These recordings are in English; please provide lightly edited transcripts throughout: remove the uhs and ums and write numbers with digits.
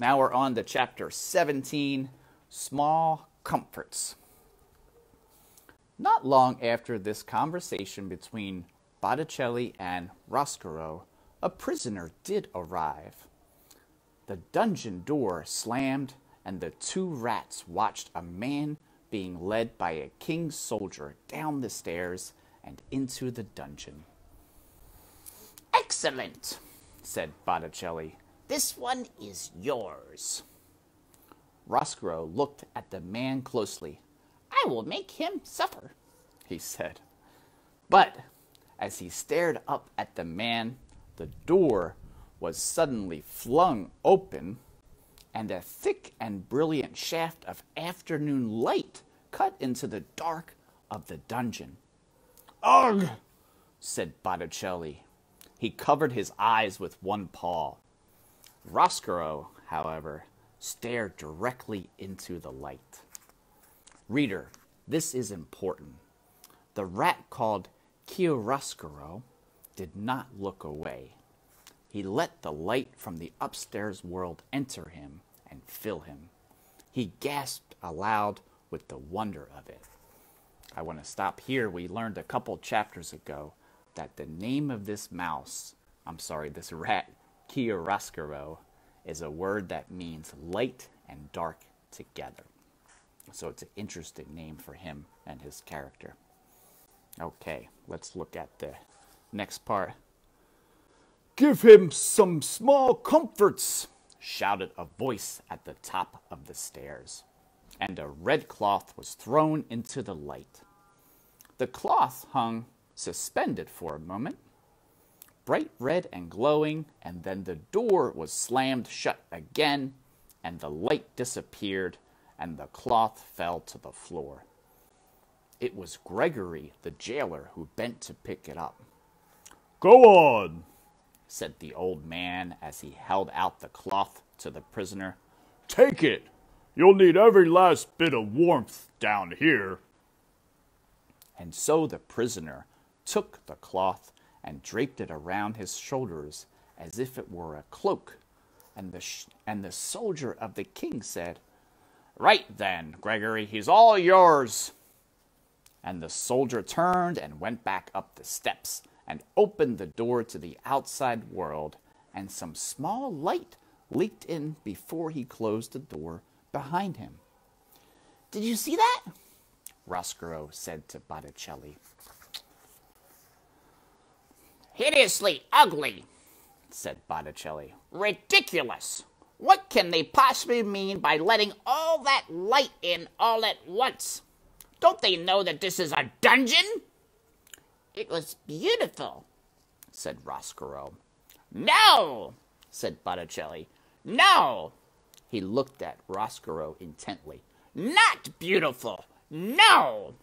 Now we're on to chapter 17, Small Comforts. Not long after this conversation between Botticelli and Roscaro, a prisoner did arrive. The dungeon door slammed, and the two rats watched a man being led by a king's soldier down the stairs and into the dungeon. "Excellent," said Botticelli. "This one is yours." Roscaro looked at the man closely. "I will make him suffer," he said. But as he stared up at the man, the door was suddenly flung open, and a thick and brilliant shaft of afternoon light cut into the dark of the dungeon. "Ugh!" said Botticelli. He covered his eyes with one paw. Roscaro, however, stared directly into the light. Reader, this is important. The rat called Chiaroscuro did not look away. He let the light from the upstairs world enter him and fill him. He gasped aloud with the wonder of it. I want to stop here. We learned a couple chapters ago that the name of this this rat, Chiaroscuro, is a word that means light and dark together. So it's an interesting name for him and his character. Okay, let's look at the next part. "Give him some small comforts," shouted a voice at the top of the stairs, and a red cloth was thrown into the light. The cloth hung suspended for a moment, bright red and glowing, and then the door was slammed shut again, and the light disappeared, and the cloth fell to the floor. It was Gregory, the jailer, who bent to pick it up. "Go on," said the old man as he held out the cloth to the prisoner. "Take it. You'll need every last bit of warmth down here." And so the prisoner took the cloth and draped it around his shoulders as if it were a cloak. And the soldier of the king said, "Right then, Gregory, he's all yours." And the soldier turned and went back up the steps and opened the door to the outside world, and some small light leaked in before he closed the door behind him. "Did you see that?" Roscaro said to Botticelli. "Hideously ugly," said Botticelli. "Ridiculous. What can they possibly mean by letting all that light in all at once? Don't they know that this is a dungeon?" "It was beautiful," said Roscaro. "No," said Botticelli. "No." He looked at Roscaro intently. "Not beautiful. No."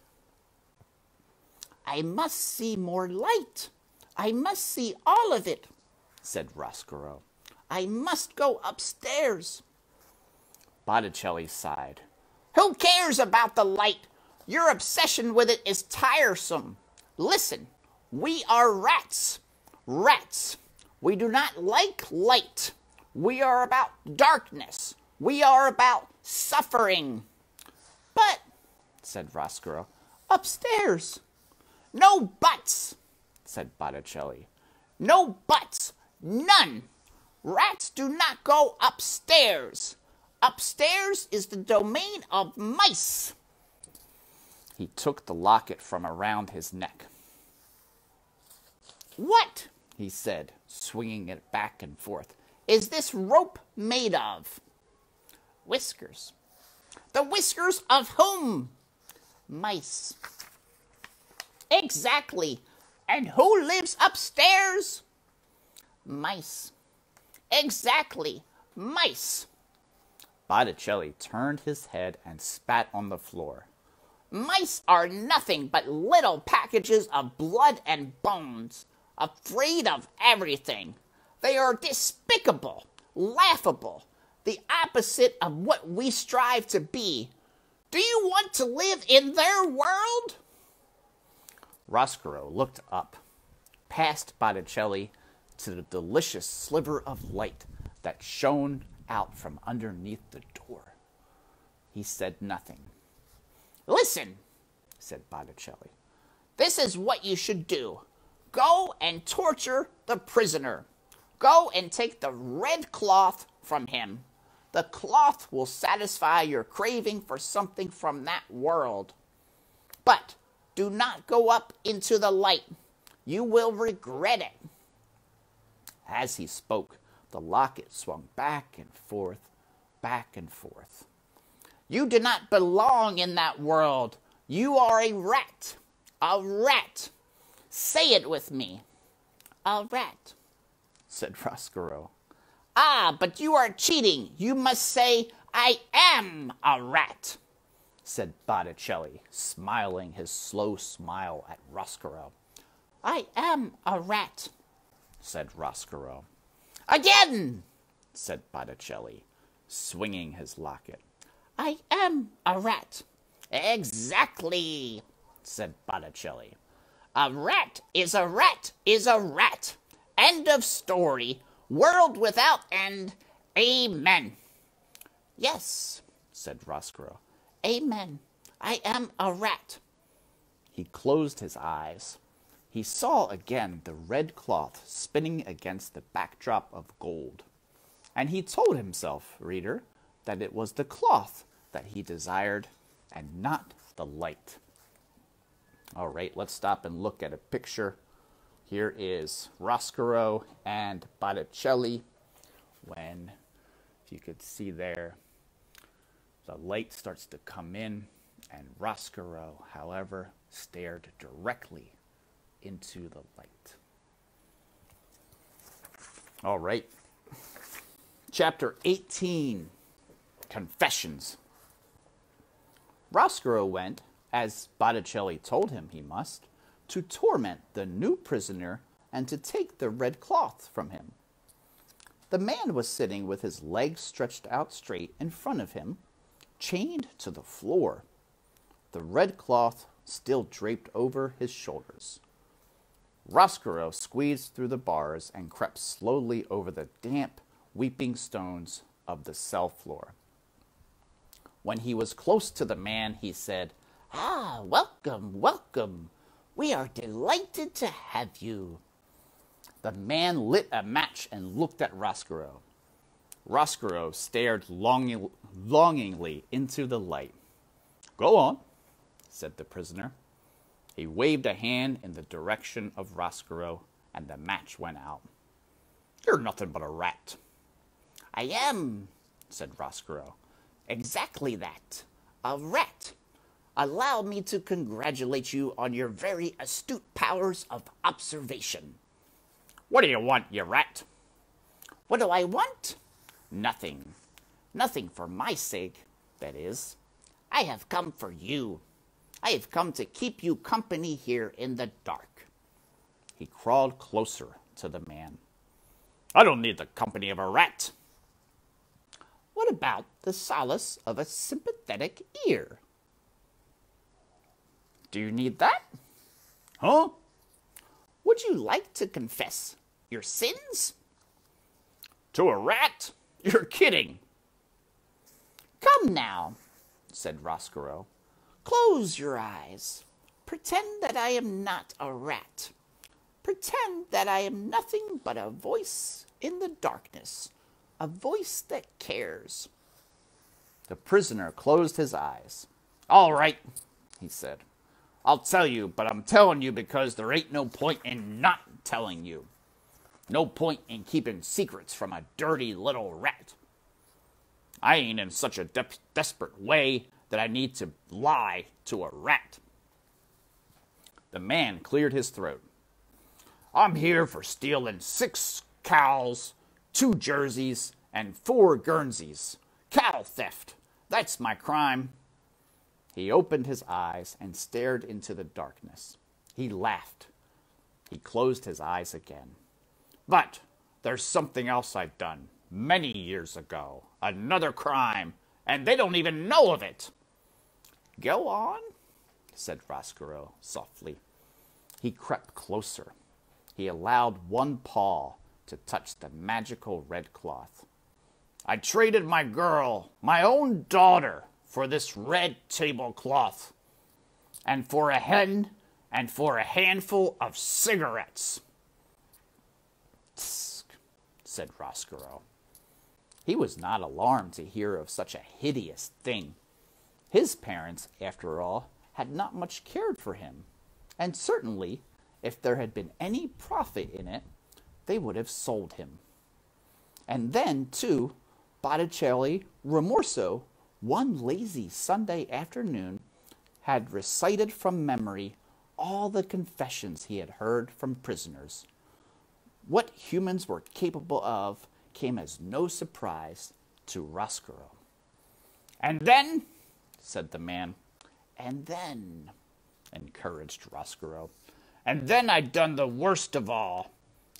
"I must see more light. I must see all of it," said Roscaro. "I must go upstairs." Botticelli sighed. "Who cares about the light? Your obsession with it is tiresome. Listen, we are rats. Rats. We do not like light. We are about darkness. We are about suffering." "But," said Roscaro. "upstairs." "No buts," said Botticelli. "No buts. None. Rats do not go upstairs. Upstairs is the domain of mice." He took the locket from around his neck. "What," he said, swinging it back and forth, "is this rope made of?" "Whiskers." "The whiskers of whom?" "Mice." "Exactly. And who lives upstairs?" "Mice." "Exactly. Mice." Botticelli turned his head and spat on the floor. "Mice are nothing but little packages of blood and bones, afraid of everything. They are despicable, laughable, the opposite of what we strive to be. Do you want to live in their world?" Roscaro looked up, past Botticelli, to the delicious sliver of light that shone out from underneath the door. He said nothing. Listen, said Botticelli. this is what you should do. Go and torture the prisoner. Go and take the red cloth from him. The cloth will satisfy your craving for something from that world. But do not go up into the light. You will regret it. As he spoke, the locket swung back and forth, back and forth. You do not belong in that world. You are a rat. A rat. Say it with me. A rat, said Roscoe. Ah, but you are cheating. You must say, I am a rat, said Botticelli, smiling his slow smile at Roscoe. I am a rat, said Roscoe. Again, said Botticelli, swinging his locket. I am a rat. Exactly, said Botticelli. A rat is a rat is a rat. End of story. World without end. Amen. Yes, said Roscoe. Amen. I am a rat. He closed his eyes. He saw again the red cloth spinning against the backdrop of gold. And he told himself, reader, that it was the cloth that he desired and not the light. All right, let's stop and look at a picture. Here is Roscoe and Botticelli when, if you could see there, the light starts to come in, and Roscoe, however, stared directly into the light. All right. Chapter 18, Confessions. Roscoe went, as Botticelli told him he must, to torment the new prisoner and to take the red cloth from him. The man was sitting with his legs stretched out straight in front of him, chained to the floor, the red cloth still draped over his shoulders. Roscoe squeezed through the bars and crept slowly over the damp, weeping stones of the cell floor. When he was close to the man, he said, Ah, welcome, welcome. We are delighted to have you. The man lit a match and looked at Roscoe. Roscoe stared longingly into the light. Go on, said the prisoner. He waved a hand in the direction of Roscoe, and the match went out. You're nothing but a rat. I am, said Roscoe. Exactly that. A rat. Allow me to congratulate you on your very astute powers of observation. What do you want, you rat? What do I want? Nothing. Nothing for my sake, that is. I have come for you. I have come to keep you company here in the dark. He crawled closer to the man. I don't need the company of a rat. What about the solace of a sympathetic ear? Do you need that? Huh? Would you like to confess your sins? To a rat? You're kidding. Come now, said Roscoe. Close your eyes. Pretend that I am not a rat. Pretend that I am nothing but a voice in the darkness, a voice that cares. The prisoner closed his eyes. All right, he said. I'll tell you, but I'm telling you because there ain't no point in not telling you. No point in keeping secrets from a dirty little rat. I ain't in such a desperate way that I need to lie to a rat. The man cleared his throat. I'm here for stealing 6 cows, 2 jerseys, and 4 Guernseys. Cow theft. That's my crime. He opened his eyes and stared into the darkness. He laughed. He closed his eyes again. But there's something else I've done many years ago. Another crime, and they don't even know of it. Go on, said Roscoe softly. He crept closer. He allowed one paw to touch the magical red cloth. I traded my girl, my own daughter, for this red tablecloth, and for a hen, and for a handful of cigarettes. Tsk, said Roscoe. He was not alarmed to hear of such a hideous thing. His parents, after all, had not much cared for him, and certainly, if there had been any profit in it, they would have sold him. And then, too, Botticelli Rimorso, one lazy Sunday afternoon, had recited from memory all the confessions he had heard from prisoners. What humans were capable of came as no surprise to Roscoe. And then, said the man. and then, encouraged Roscoe. and then I'd done the worst of all.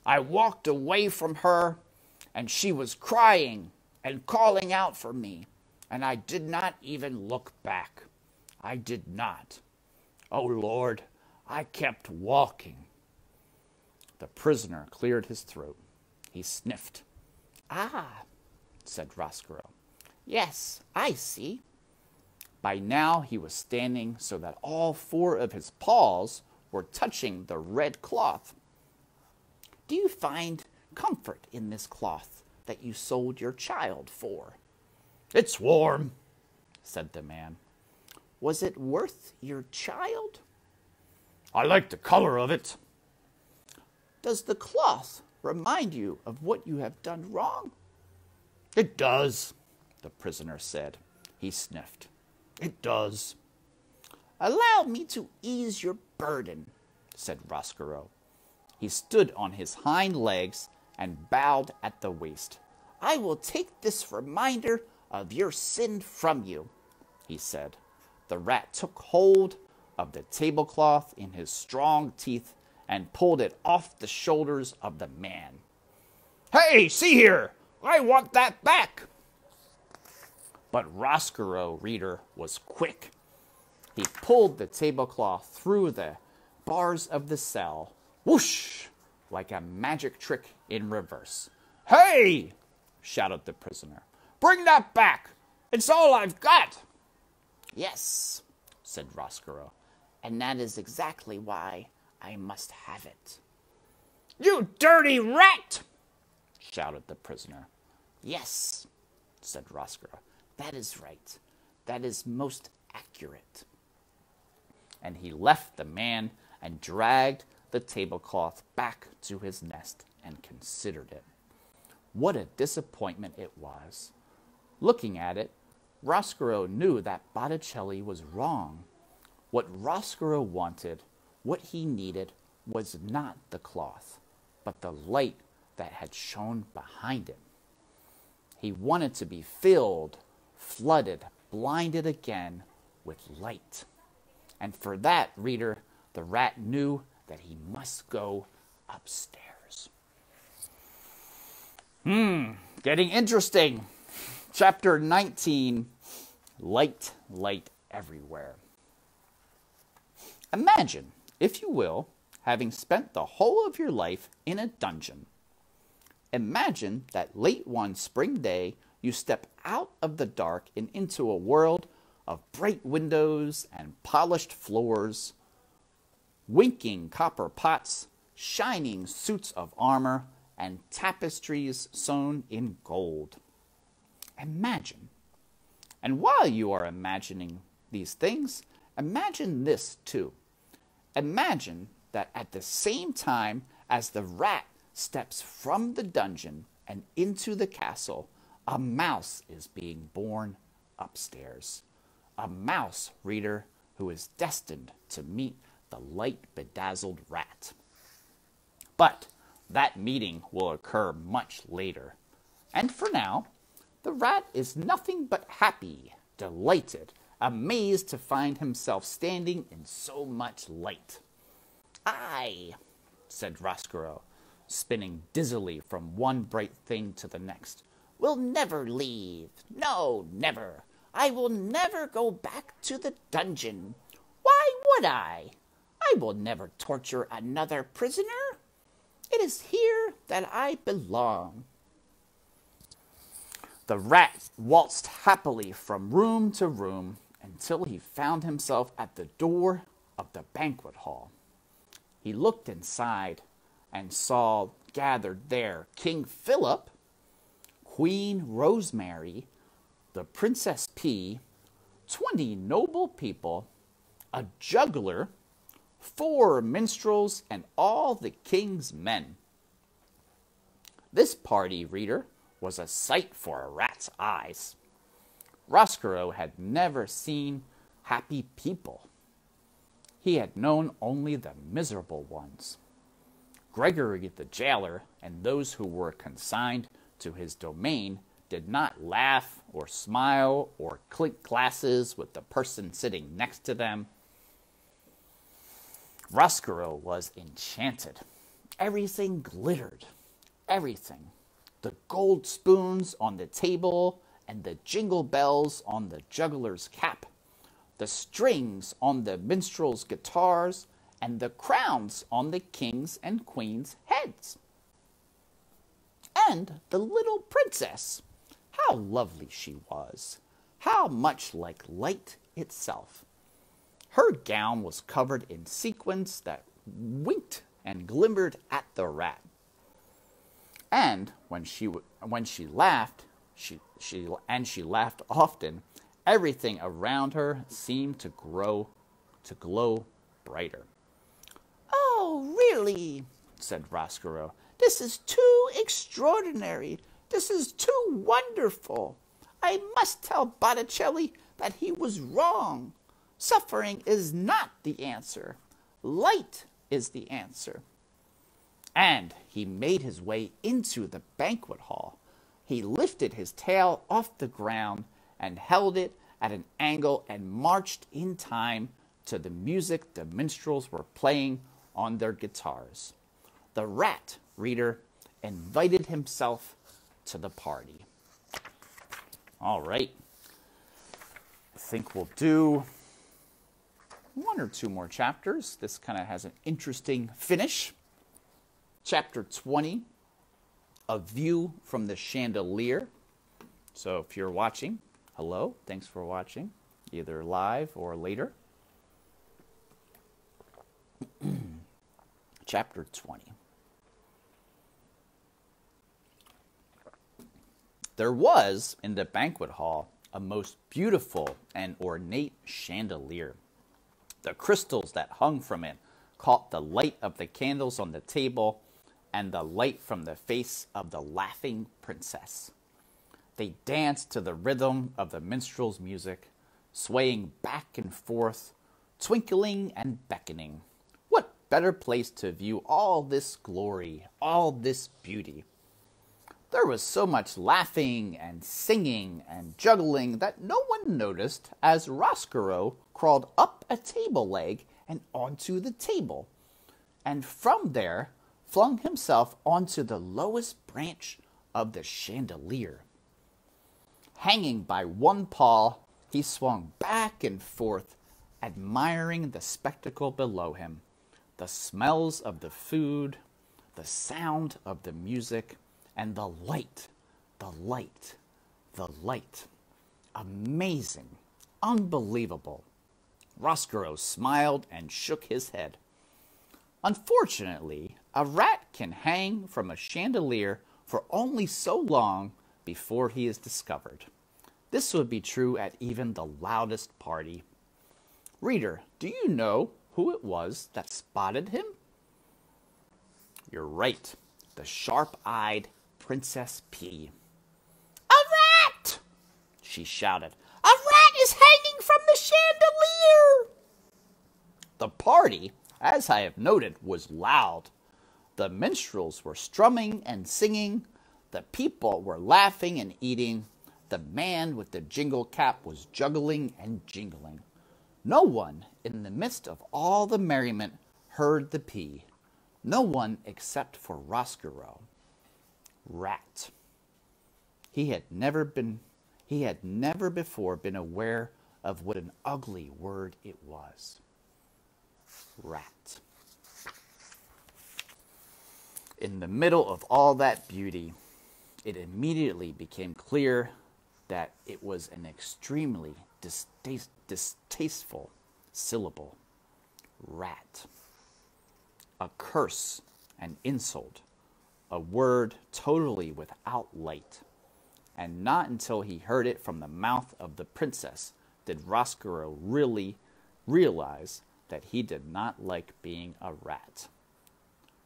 I walked away from her, and she was crying and calling out for me, and I did not even look back. I did not. Oh, Lord, I kept walking. The prisoner cleared his throat. He sniffed. Ah, said Roscoe. yes, I see. By now he was standing so that all four of his paws were touching the red cloth. Do you find comfort in this cloth that you sold your child for? It's warm, said the man. Was it worth your child? I like the color of it. Does the cloth remind you of what you have done wrong? It does, the prisoner said. He sniffed. It does. Allow me to ease your burden, said Roscoe. He stood on his hind legs and bowed at the waist. I will take this reminder of your sin from you, he said. The rat took hold of the tablecloth in his strong teeth and pulled it off the shoulders of the man. Hey, see here! I want that back! But Roscoe, reader, was quick. He pulled the tablecloth through the bars of the cell, whoosh, like a magic trick in reverse. Hey! Shouted the prisoner. Bring that back! It's all I've got! Yes, said Roscoe. And that is exactly why I must have it. You dirty rat! Shouted the prisoner. Yes, said Roscoe. that is right. That is most accurate. And he left the man and dragged the tablecloth back to his nest and considered it. What a disappointment it was. Looking at it, Roscoe knew that Botticelli was wrong. What Roscoe wanted, what he needed, was not the cloth, but the light that had shone behind it. He wanted to be filled, flooded, blinded again with light. And for that, reader, the rat knew that he must go upstairs. Getting interesting. Chapter 19, Light, Light Everywhere. Imagine, if you will, having spent the whole of your life in a dungeon. Imagine that late one spring day you step out of the dark and into a world of bright windows and polished floors, winking copper pots, shining suits of armor, and tapestries sewn in gold. Imagine. And while you are imagining these things, imagine this too. Imagine that at the same time as the rat steps from the dungeon and into the castle, a mouse is being born upstairs. A mouse, reader, who is destined to meet the light-bedazzled rat. But that meeting will occur much later. And for now, the rat is nothing but happy, delighted, amazed to find himself standing in so much light. I, said Roscoe, spinning dizzily from one bright thing to the next. will never leave. No, never. I will never go back to the dungeon. Why would I? I will never torture another prisoner. It is here that I belong. The rat waltzed happily from room to room until he found himself at the door of the banquet hall. He looked inside and saw gathered there King Philip, Queen Rosemary, the Princess P, 20 noble people, a juggler, 4 minstrels, and all the king's men. This party, reader, was a sight for a rat's eyes. Roscoe had never seen happy people. He had known only the miserable ones. Gregory the jailer and those who were consigned to his domain did not laugh or smile or clink glasses with the person sitting next to them. Roscoe was enchanted. Everything glittered. Everything. The gold spoons on the table and the jingle bells on the juggler's cap, the strings on the minstrels' guitars, and the crowns on the king's and queen's heads. And the little princess, how lovely she was, how much like light itself. Her gown was covered in sequins that winked and glimmered at the rat. And when she laughed, she laughed often, everything around her seemed to glow brighter. "Oh, really," said Roscoe, "this is too extraordinary. This is too wonderful. I must tell Botticelli that he was wrong. Suffering is not the answer. Light is the answer." And he made his way into the banquet hall. He lifted his tail off the ground and held it at an angle and marched in time to the music the minstrels were playing on their guitars. The rat, reader, invited himself to the party. All right. I think we'll do 1 or 2 more chapters. This kind of has an interesting finish. Chapter 20, A View from the Chandelier. So if you're watching, hello, thanks for watching, either live or later. Chapter 20. There was, in the banquet hall, a most beautiful and ornate chandelier. The crystals that hung from it caught the light of the candles on the table and the light from the face of the laughing princess. They danced to the rhythm of the minstrel's music, swaying back and forth, twinkling and beckoning. What better place to view all this glory, all this beauty? There was so much laughing and singing and juggling that no one noticed as Roscoe crawled up a table leg and onto the table, and from there flung himself onto the lowest branch of the chandelier. Hanging by one paw, he swung back and forth, admiring the spectacle below him, the smells of the food, the sound of the music, and the light, the light, the light. Amazing, unbelievable. Roscoe smiled and shook his head. Unfortunately, a rat can hang from a chandelier for only so long before he is discovered. This would be true at even the loudest party. Reader, do you know who it was that spotted him? You're right, the sharp-eyed Princess P. "A rat!" she shouted. "A rat is hanging from the chandelier!" The party, as I have noted, was loud. The minstrels were strumming and singing. The people were laughing and eating. The man with the jingle cap was juggling and jingling. No one, in the midst of all the merriment, heard the P. No one except for Roscoe. Rat. He had never before been aware of what an ugly word it was. Rat. In the middle of all that beauty, it immediately became clear that it was an extremely distasteful syllable. Rat. A curse, an insult, a word totally without light. And not until he heard it from the mouth of the princess did Roscoe really realize that he did not like being a rat,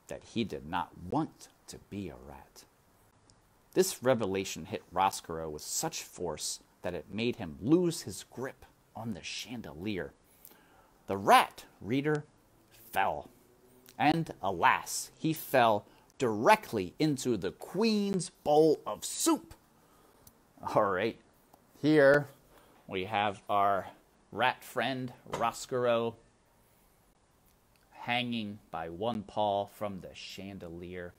that he did not want to be a rat. This revelation hit Roscoe with such force that it made him lose his grip on the chandelier. The rat, reader, fell. And alas, he fell directly into the queen's bowl of soup. All right, here we have our rat friend, Roscoe, hanging by one paw from the chandelier,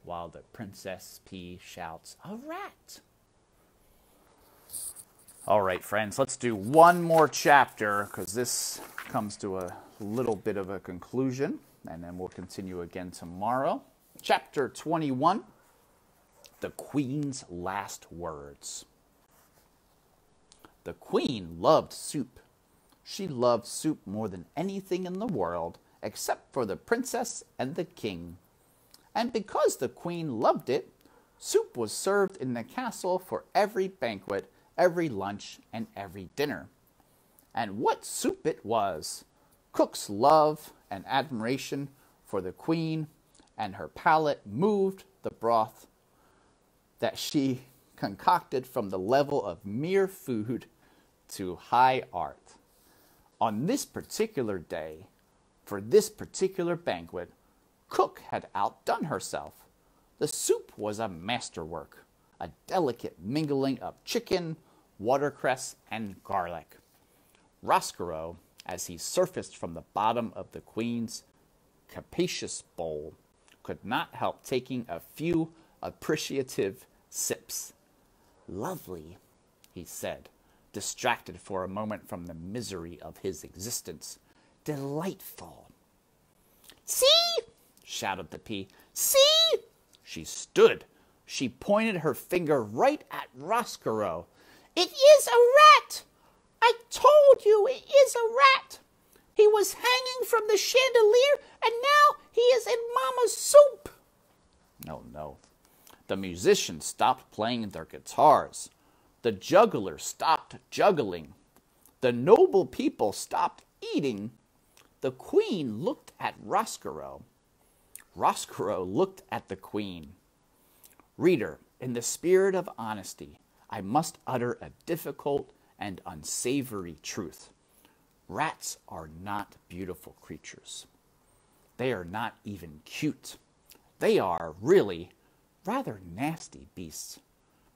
while the Princess P shouts, "A rat!" All right, friends, let's do one more chapter, because this comes to a little bit of a conclusion, and then we'll continue again tomorrow. Chapter 21, The Queen's Last Words. The Queen loved soup. She loved soup more than anything in the world, except for the princess and the king. And because the Queen loved it, soup was served in the castle for every banquet, every lunch, and every dinner. And what soup it was! Cook's love and admiration for the Queen and her palate moved the broth that she concocted from the level of mere food to high art. On this particular day, for this particular banquet, Cook had outdone herself. The soup was a masterwork, a delicate mingling of chicken, watercress, and garlic. Roscoe, as he surfaced from the bottom of the Queen's capacious bowl, could not help taking a few appreciative sips. "Lovely," he said, distracted for a moment from the misery of his existence. "Delightful." "See!" shouted the P. "See!" She stood. She pointed her finger right at Roscoe. "It is a rat! I told you it is a rat! He was hanging from the chandelier, and now he is in Mama's soup!" Oh, no. The musicians stopped playing their guitars. The jugglers stopped juggling. The noble people stopped eating. The Queen looked at Roscoe. Roscoe looked at the Queen. Reader, in the spirit of honesty, I must utter a difficult and unsavory truth. Rats are not beautiful creatures. They are not even cute. They are really rather nasty beasts,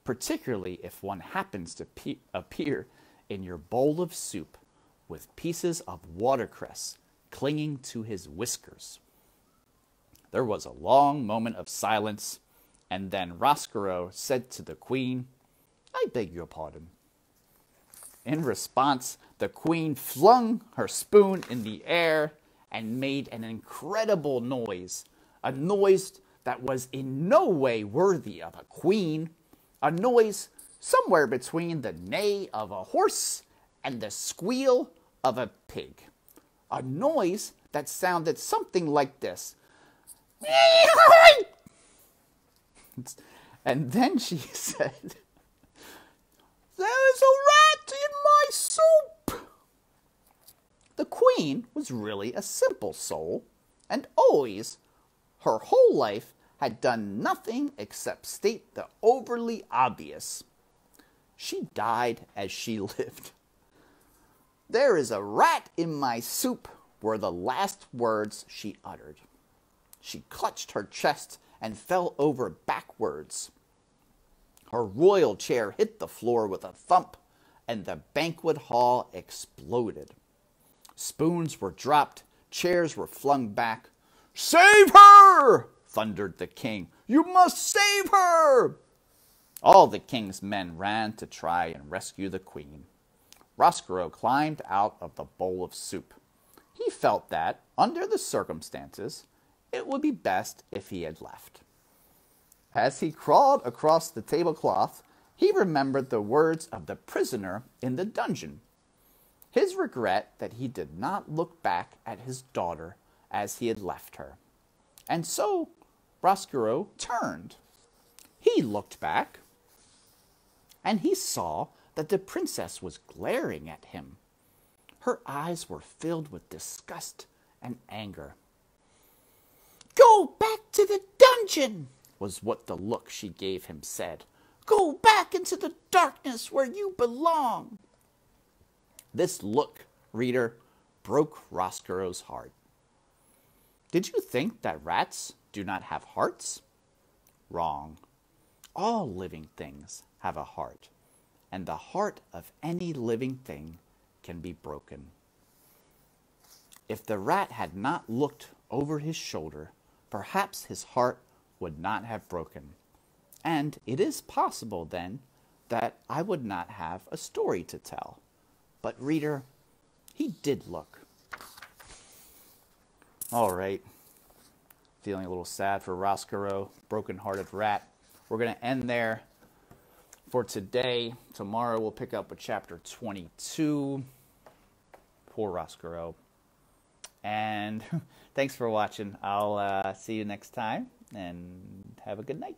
particularly if one happens to appear in your bowl of soup with pieces of watercress clinging to his whiskers. There was a long moment of silence, and then Roscoe said to the Queen, "I beg your pardon." In response, the Queen flung her spoon in the air and made an incredible noise, a noise that was in no way worthy of a queen, a noise somewhere between the neigh of a horse and the squeal of a pig, a noise that sounded something like this. And then she said, "There is a rat in my soup." The Queen was really a simple soul, and always, her whole life, had done nothing except state the overly obvious. She died as she lived. "There is a rat in my soup," were the last words she uttered. She clutched her chest and fell over backwards. Her royal chair hit the floor with a thump, and the banquet hall exploded. Spoons were dropped, chairs were flung back. "Save her!" thundered the king. "You must save her!" All the king's men ran to try and rescue the Queen. Roscoe climbed out of the bowl of soup. He felt that, under the circumstances, it would be best if he had left. As he crawled across the tablecloth, He remembered the words of the prisoner in the dungeon. His regret that he did not look back at his daughter as he had left her. And so Roscoe turned. He looked back, and he saw that the princess was glaring at him. Her eyes were filled with disgust and anger. "Go back to the dungeon," was what the look she gave him said. "Go back into the darkness where you belong." This look, reader, broke Roscoe's heart. Did you think that rats do not have hearts? Wrong. All living things have a heart, and the heart of any living thing can be broken. If the rat had not looked over his shoulder, perhaps his heart would not have broken. And it is possible, then, that I would not have a story to tell. But, reader, he did look. All right. Feeling a little sad for Roscoe, broken-hearted rat. We're going to end there for today. Tomorrow we'll pick up with chapter 22. Poor Roscoe. And thanks for watching. I'll see you next time, and have a good night.